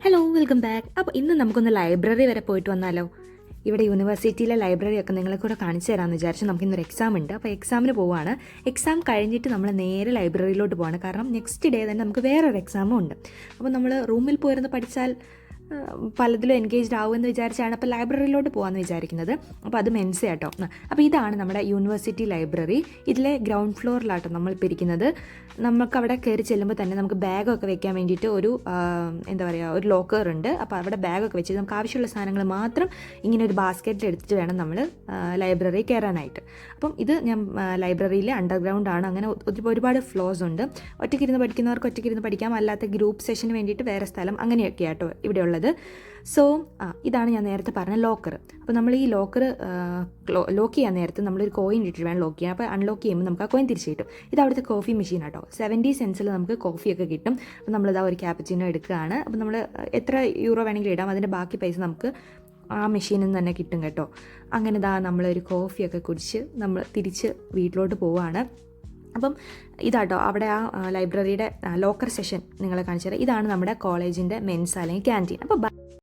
Hello welcome back. അപ്പോൾ ഇന്ന് നമുക്കൊന്ന് ലൈബ്രറി വരെ പോയിട്ട് വന്നാലോ? ഇവിടെ യൂണിവേഴ്സിറ്റിയിലെ ലൈബ്രറിയൊക്കെ നിങ്ങളെ കൂടെ കാണിച്ചു തരാമെന്ന് വിചാരിച്ചു. നമുക്കിന്നൊരു എക്സാം ഉണ്ട്. അപ്പോൾ എക്സാമിന് പോവുകയാണ്. എക്സാം കഴിഞ്ഞിട്ട് നമ്മൾ നേരെ ലൈബ്രറിയിലോട്ട് പോവാണ്. കാരണം നെക്സ്റ്റ് ഡേ തന്നെ നമുക്ക് വേറൊരു എക്സാമും ഉണ്ട്. അപ്പോൾ നമ്മൾ റൂമിൽ പോയിരുന്ന് പഠിച്ചാൽ പലതിലും എൻഗേജ്ഡ് ആവുമെന്ന് വിചാരിച്ചാണ് അപ്പോൾ ലൈബ്രറിയിലോട്ട് പോകാമെന്ന് വിചാരിക്കുന്നത്. അപ്പോൾ അത് മെൻസ് കേട്ടോ. അപ്പോൾ ഇതാണ് നമ്മുടെ യൂണിവേഴ്സിറ്റി ലൈബ്രറി. ഇതിലെ ഗ്രൗണ്ട് ഫ്ലോറിലാട്ടോ നമ്മളിപ്പോൾ ഇരിക്കുന്നത്. നമുക്ക് അവിടെ കയറി ചെല്ലുമ്പോൾ തന്നെ നമുക്ക് ബാഗൊക്കെ വെക്കാൻ വേണ്ടിയിട്ട് ഒരു ഒരു ലോക്കർ ഉണ്ട്. അപ്പോൾ അവിടെ ബാഗൊക്കെ വെച്ച് നമുക്ക് ആവശ്യമുള്ള സാധനങ്ങൾ മാത്രം ഇങ്ങനെ ഒരു ബാസ്ക്കറ്റിൽ എടുത്തിട്ട് വേണം നമ്മൾ ലൈബ്രറി കയറാനായിട്ട്. അപ്പം ഇത് ഞാൻ ലൈബ്രറിയിലെ അണ്ടർഗ്രൗണ്ട് ആണ്. അങ്ങനെ ഒരുപാട് ഫ്ലോർസ് ഉണ്ട്. ഒറ്റയ്ക്കിരുന്ന് പഠിക്കുന്നവർക്ക് ഒറ്റയ്ക്കിരുന്ന് പഠിക്കാം, അല്ലാത്ത ഗ്രൂപ്പ് സെഷന് വേണ്ടിയിട്ട് വേറെ സ്ഥലം, അങ്ങനെയൊക്കെ ആട്ടോ ഇവിടെ ഉള്ളത്. സോ ഇതാണ് ഞാൻ നേരത്തെ പറഞ്ഞ ലോക്കർ. അപ്പോൾ നമ്മൾ ഈ ലോക്കർ ലോക്ക് ചെയ്യാൻ നേരത്ത് നമ്മളൊരു കോയിൻ ഇട്ടിട്ട് വേണം ലോക്ക് ചെയ്യാൻ. അപ്പോൾ അൺലോക്ക് ചെയ്യുമ്പോൾ നമുക്ക് ആ കോയിൻ തിരിച്ച് കിട്ടും. ഇത് അവിടുത്തെ കോഫി മെഷീൻ ആട്ടോ. 70 സെൻസിൽ നമുക്ക് കോഫിയൊക്കെ കിട്ടും. അപ്പോൾ നമ്മളിതാ ഒരു ക്യാപ്പച്ചിനോ എടുക്കുകയാണ്. അപ്പോൾ നമ്മൾ എത്ര യൂറോ വേണമെങ്കിലും ഇടാം. അതിൻ്റെ ബാക്കി പൈസ നമുക്ക് ആ മെഷീനിൽ നിന്ന് തന്നെ കിട്ടും കേട്ടോ. അങ്ങനെ നമ്മളൊരു കോഫിയൊക്കെ കുടിച്ച് നമ്മൾ തിരിച്ച് വീട്ടിലോട്ട് പോവുകയാണ്. അപ്പം ഇതാട്ടോ അവിടെ ആ ലൈബ്രറിയുടെ ലോക്കർ സെഷൻ നിങ്ങളെ കാണിച്ചു തരാം. ഇതാണ് നമ്മുടെ കോളേജിൻ്റെ മെൻസ് അല്ലെങ്കിൽ ക്യാൻറ്റീൻ. അപ്പോൾ